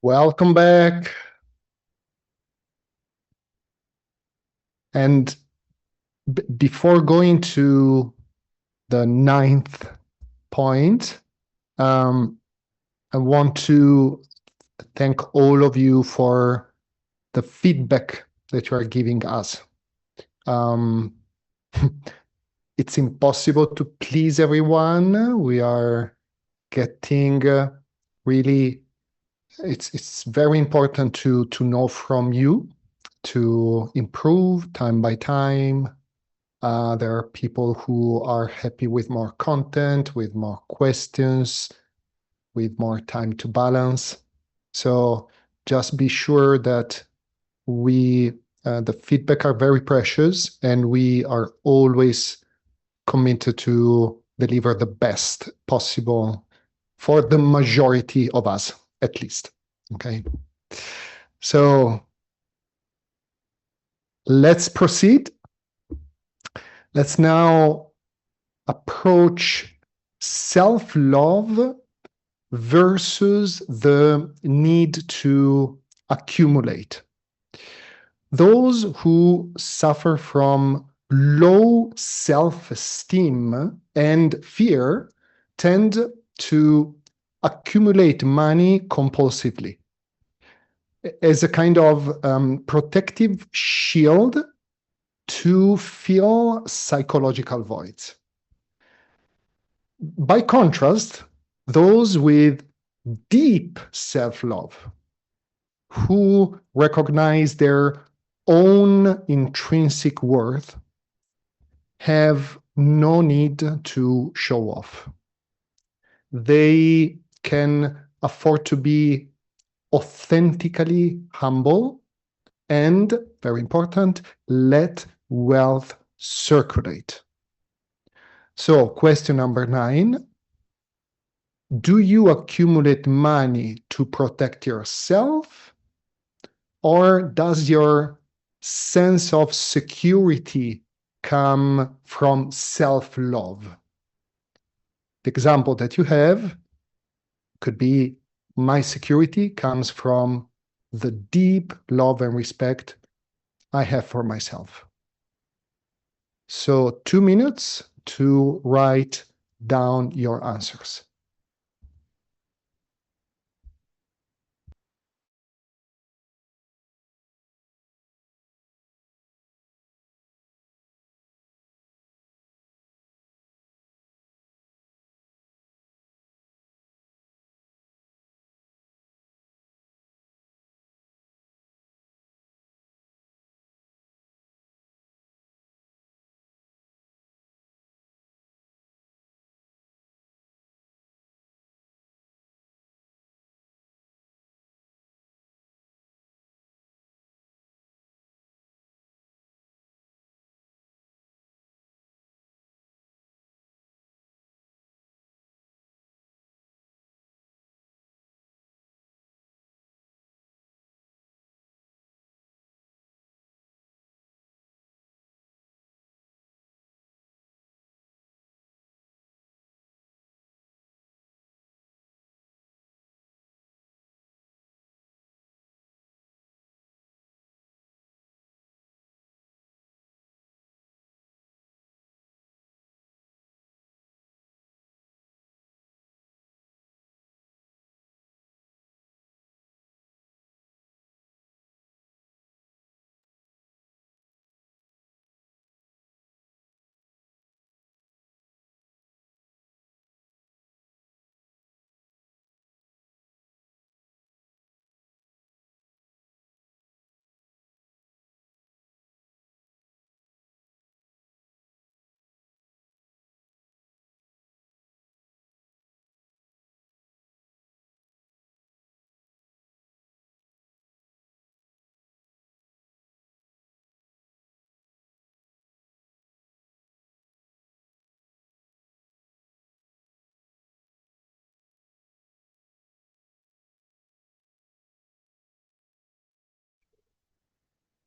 Welcome back. And before going to the ninth point, I want to thank all of you for the feedback that you are giving us. Um, it's impossible to please everyone. We are getting really, it's very important to know from you to improve time by time. There are people who are happy with more content, with more questions, with more time to balance. So just be sure that the feedback are very precious, and we are always committed to deliver the best possible for the majority of us, at least. Okay. So let's proceed. Let's now approach self-love versus the need to accumulate. Those who suffer from low self-esteem and fear tend to accumulate money compulsively as a kind of protective shield to fill psychological voids. By contrast, those with deep self-love, who recognize their own intrinsic worth, have no need to show off. They can afford to be authentically humble and, very important, let wealth circulate. So, question number 9. Do you accumulate money to protect yourself, or does your sense of security come from self-love? The example that you have could be, my security comes from the deep love and respect I have for myself. So 2 minutes to write down your answers.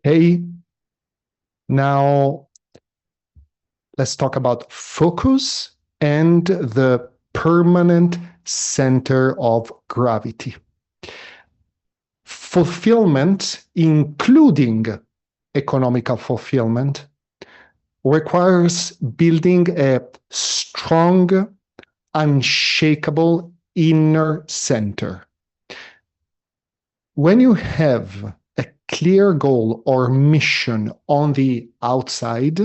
Hey, now let's talk about focus and the permanent center of gravity. fulfillment, including economical fulfillment, requires building a strong, unshakable inner center. When you have a clear goal or mission on the outside,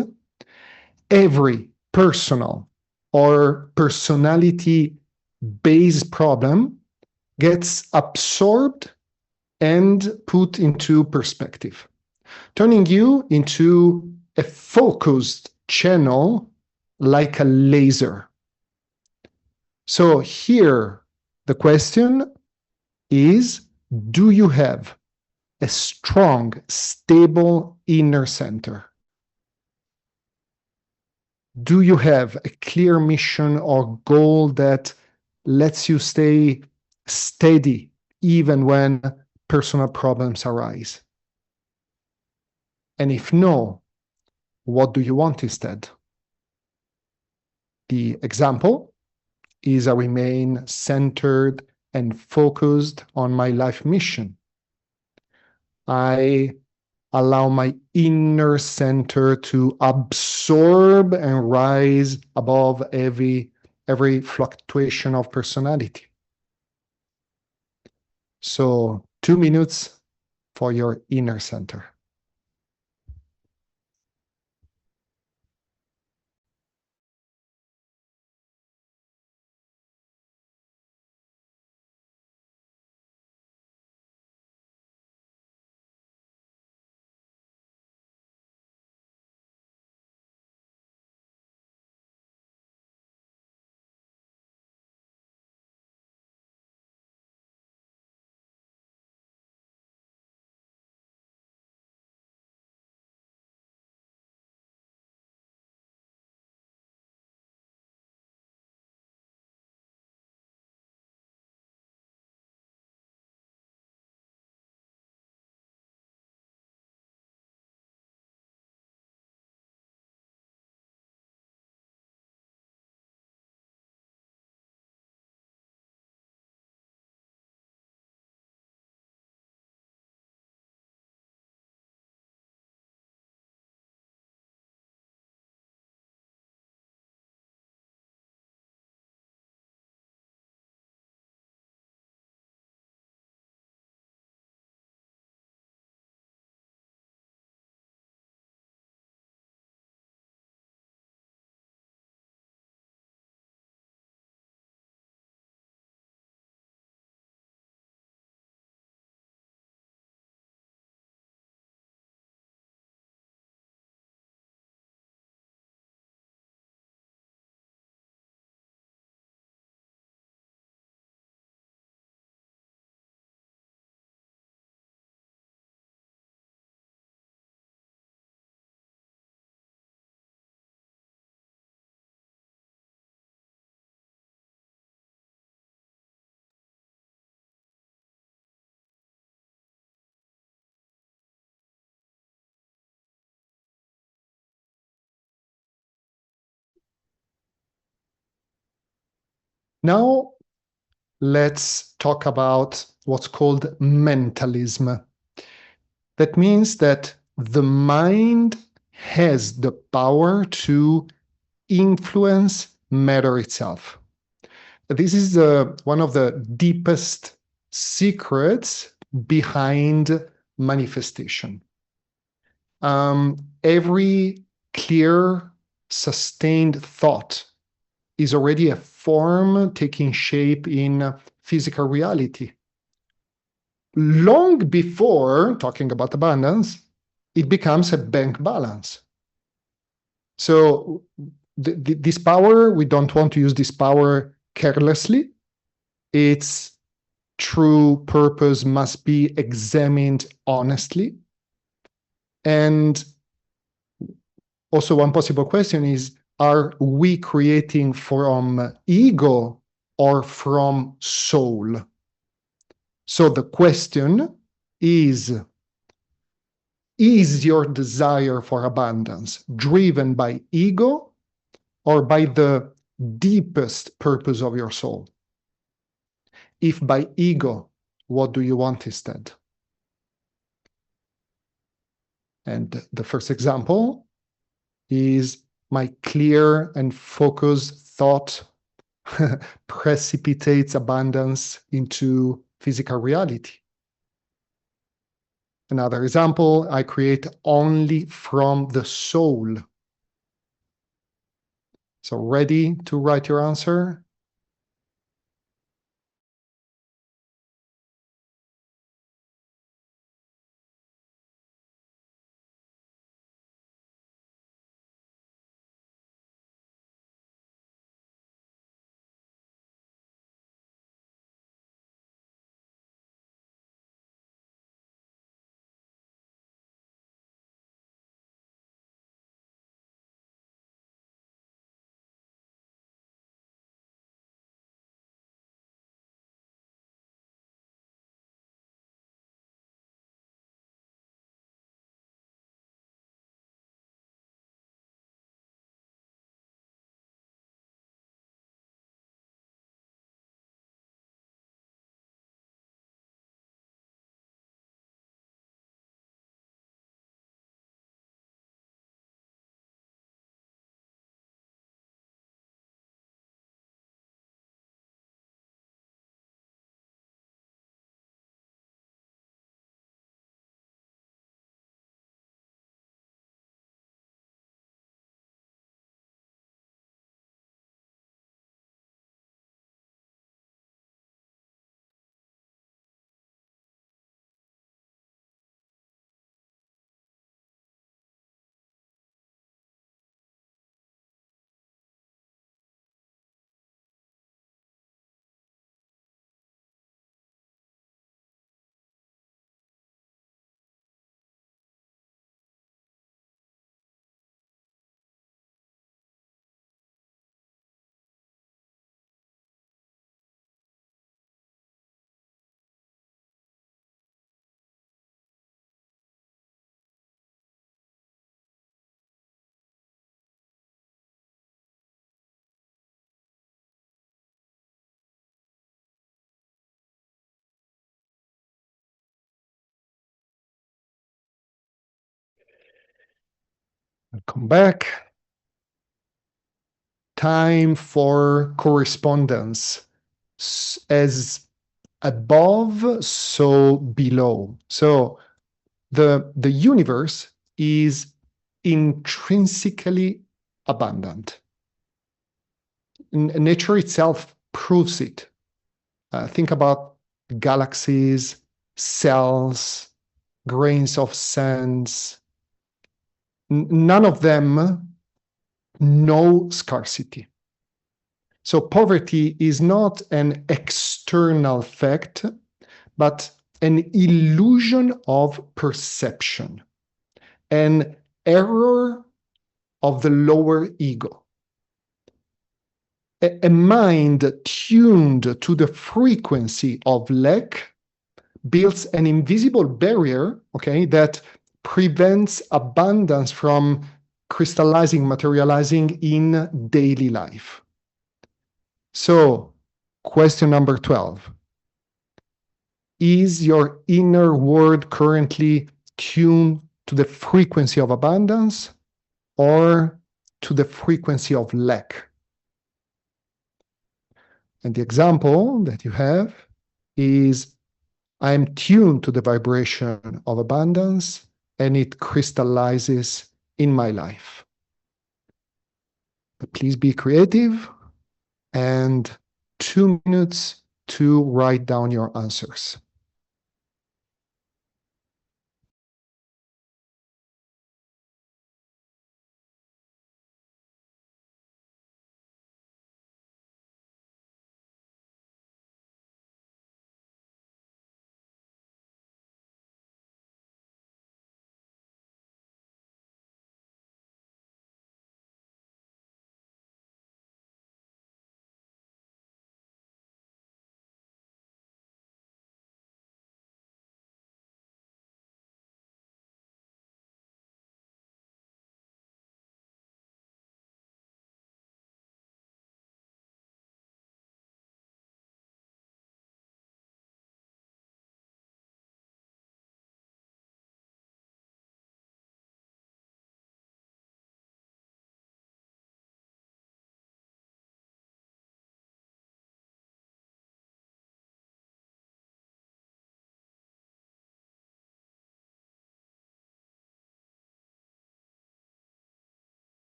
every personal or personality-based problem gets absorbed and put into perspective, turning you into a focused channel like a laser. So here, the question is, do you have a strong, stable inner center? Do you have a clear mission or goal that lets you stay steady even when personal problems arise? And if no, what do you want instead? The example is I remain centered and focused on my life mission. I allow my inner center to absorb and rise above every fluctuation of personality. So 2 minutes for your inner center. Now, let's talk about what's called mentalism. That means that the mind has the power to influence matter itself. This is one of the deepest secrets behind manifestation. Every clear, sustained thought is already a form taking shape in physical reality. Long before talking about abundance, it becomes a bank balance. So this power, we don't want to use this power carelessly. Its true purpose must be examined honestly. And also one possible question is, are we creating from ego or from soul? So the question is your desire for abundance driven by ego or by the deepest purpose of your soul? If by ego, what do you want instead? And the first example is my clear and focused thought precipitates abundance into physical reality. Another example, I create only from the soul. So ready to write your answer? Welcome back. Time for correspondence. As above, so below. So the universe is intrinsically abundant. Nature itself proves it. Think about galaxies, cells, grains of sands. None of them know scarcity. So poverty is not an external fact, but an illusion of perception, an error of the lower ego. A mind tuned to the frequency of lack builds an invisible barrier, okay, that prevents abundance from crystallizing, materializing in daily life. So, question number 12. Is your inner world currently tuned to the frequency of abundance or to the frequency of lack? And the example that you have is I'm tuned to the vibration of abundance and it crystallizes in my life. But please be creative and 2 minutes to write down your answers.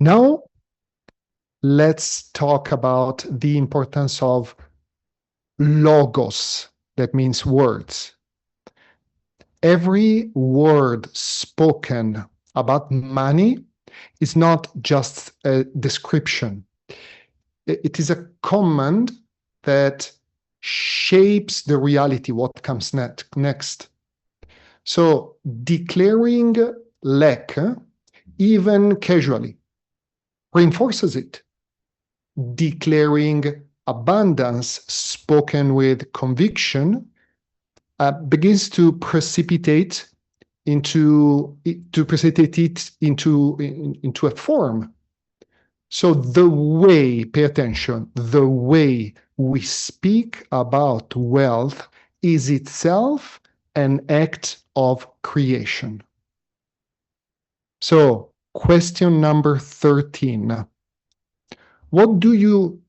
Now, let's talk about the importance of logos, that means words. Every word spoken about money is not just a description. It is a command that shapes the reality, what comes next. So declaring lack, even casually, reinforces it. Declaring abundance, spoken with conviction, begins to precipitate it into a form. So the way, pay attention, the way we speak about wealth is itself an act of creation. So, question number 13. What do you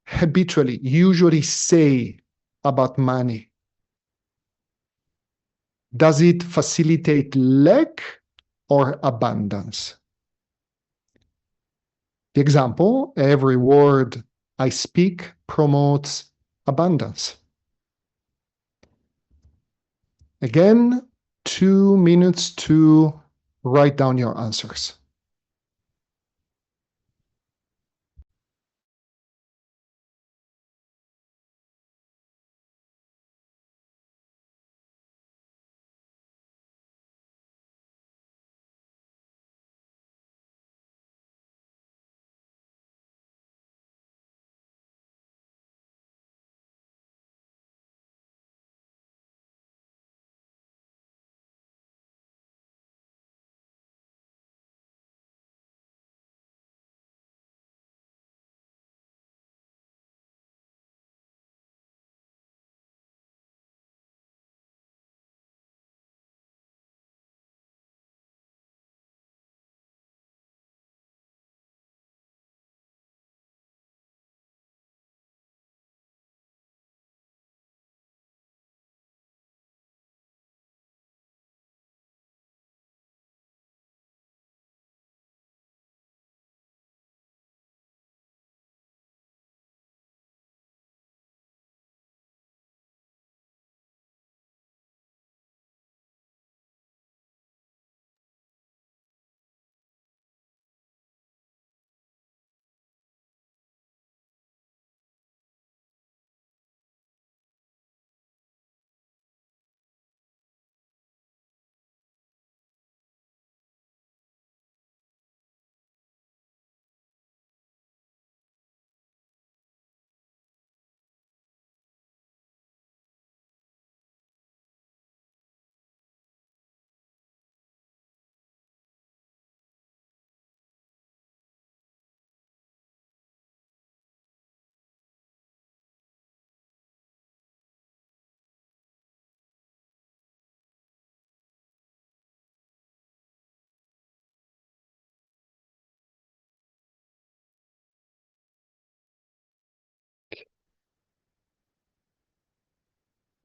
usually say about money? Does it facilitate lack or abundance? The example, every word I speak promotes abundance. Again, 2 minutes to write down your answers.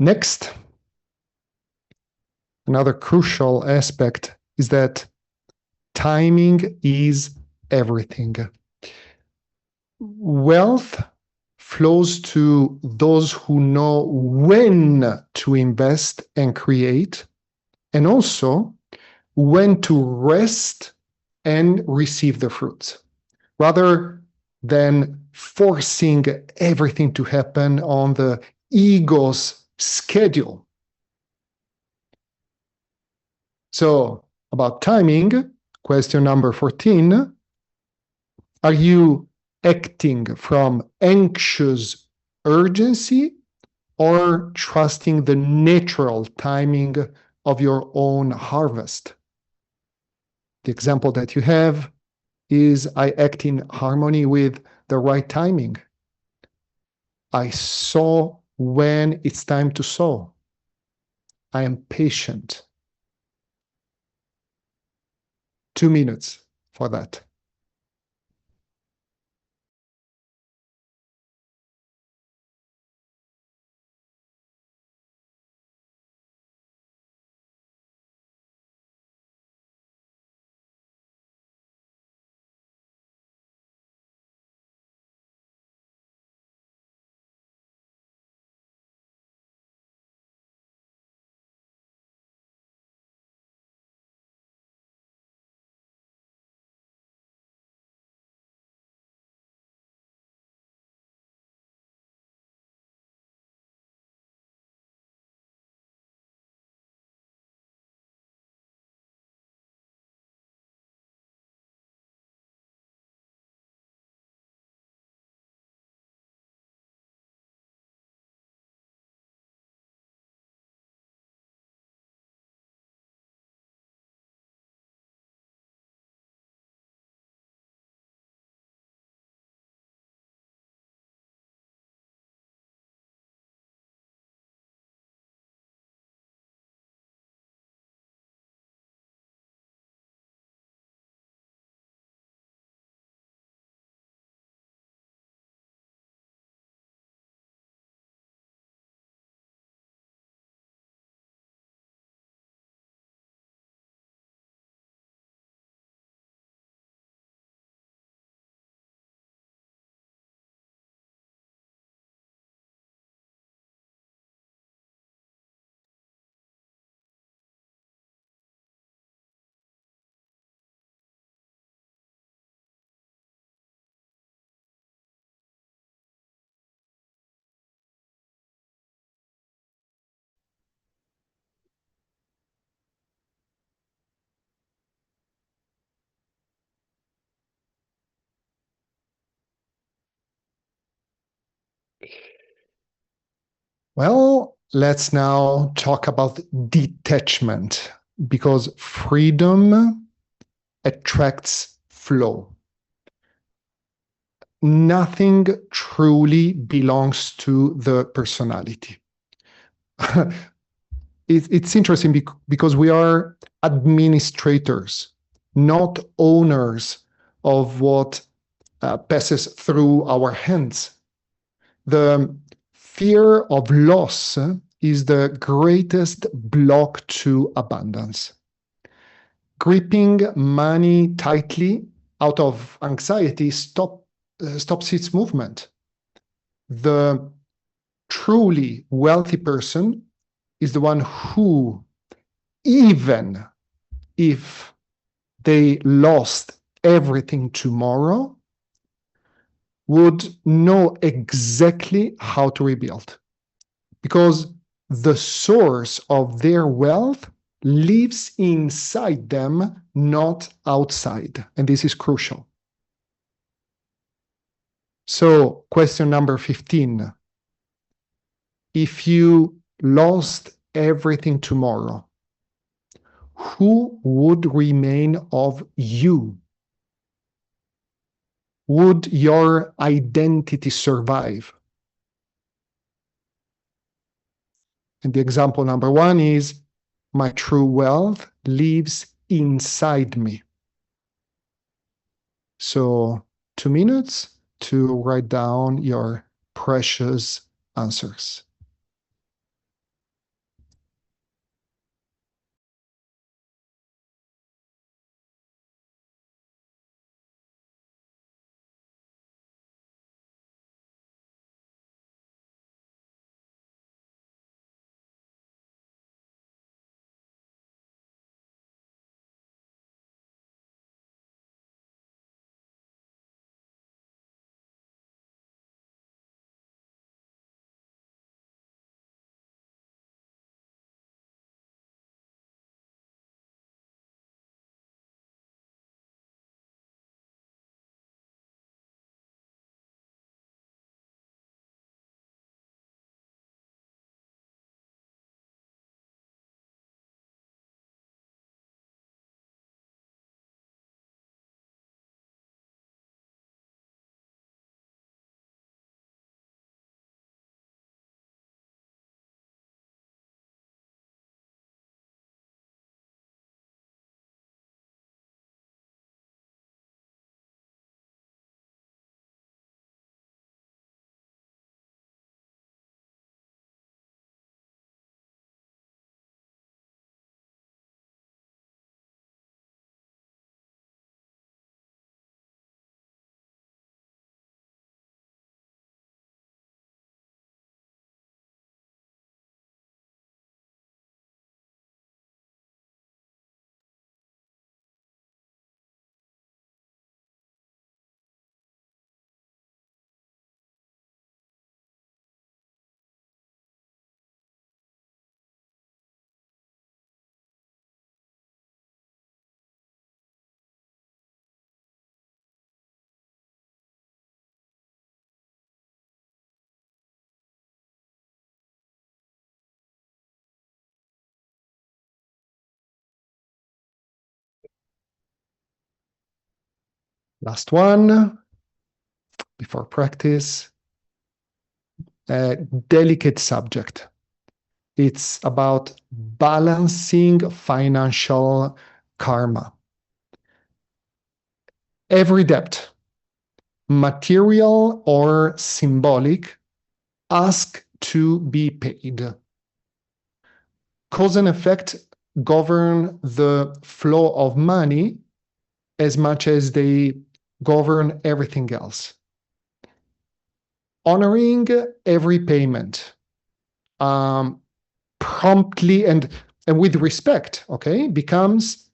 Next, another crucial aspect is that timing is everything. Wealth flows to those who know when to invest and create, and also when to rest and receive the fruits, rather than forcing everything to happen on the ego's schedule. So, about timing, question number 14. Are you acting from anxious urgency or trusting the natural timing of your own harvest? The example that you have is I act in harmony with the right timing. I sow when it's time to sow. I am patient. 2 minutes for that. Well, let's now talk about detachment, because freedom attracts flow. Nothing truly belongs to the personality. It's interesting because we are administrators, not owners of what passes through our hands. The fear of loss is the greatest block to abundance. Gripping money tightly out of anxiety stops its movement. The truly wealthy person is the one who, even if they lost everything tomorrow, would know exactly how to rebuild, because the source of their wealth lives inside them, not outside. And this is crucial. So, question number 15. If you lost everything tomorrow, who would remain of you? Would your identity survive? And the example number 1 is, my true wealth lives inside me. So 2 minutes to write down your precious answers. Last one before practice. A delicate subject. It's about balancing financial karma. Every debt, material or symbolic, asks to be paid. Cause and effect govern the flow of money as much as they govern everything else. Honoring every payment promptly and with respect, okay, becomes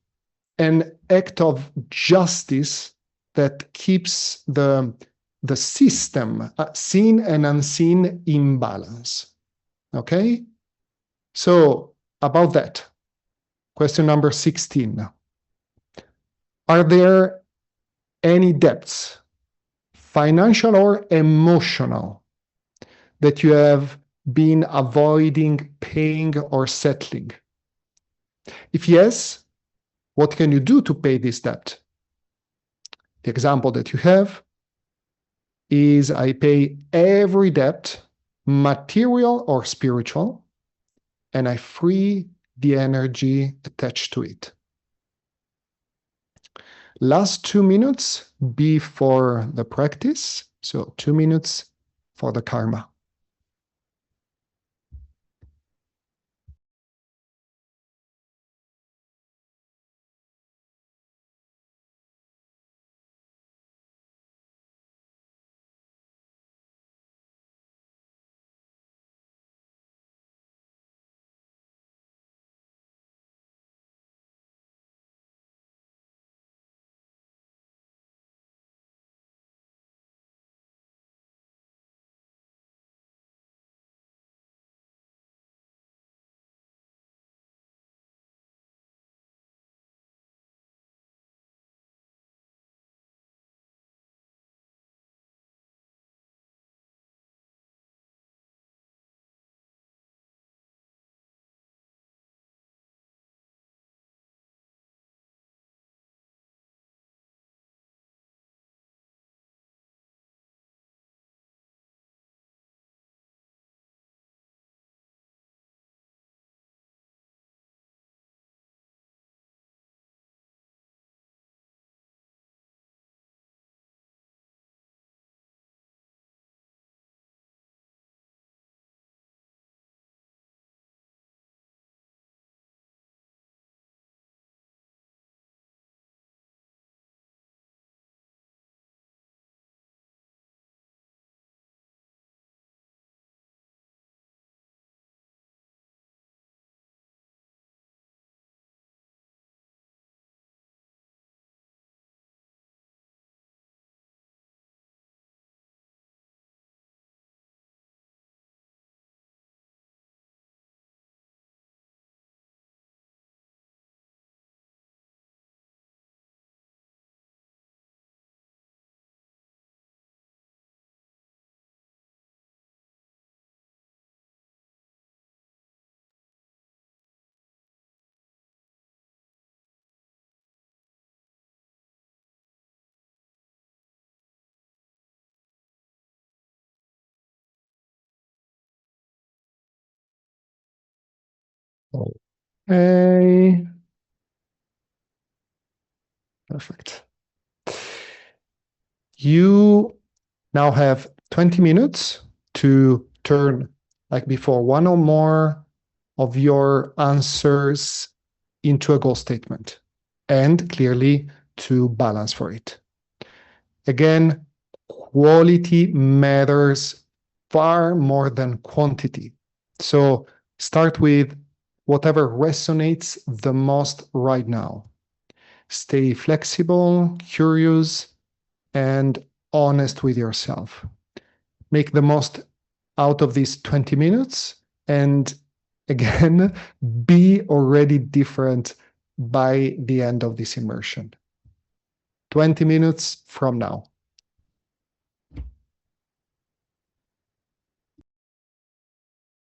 an act of justice that keeps the system, seen and unseen, in balance. Okay? So, about that, question number 16. Are there any debts, financial or emotional, that you have been avoiding paying or settling? If yes, what can you do to pay this debt? The example that you have is I pay every debt, material or spiritual, and I free the energy attached to it. Last 2 minutes before the practice, so 2 minutes for the karma. Okay. Perfect. You now have 20 minutes to turn, like before, one or more of your answers into a goal statement and clearly to balance for it. Again, quality matters far more than quantity. So start with whatever resonates the most right now. Stay flexible, curious, and honest with yourself. Make the most out of these 20 minutes and again, be already different by the end of this immersion. 20 minutes from now.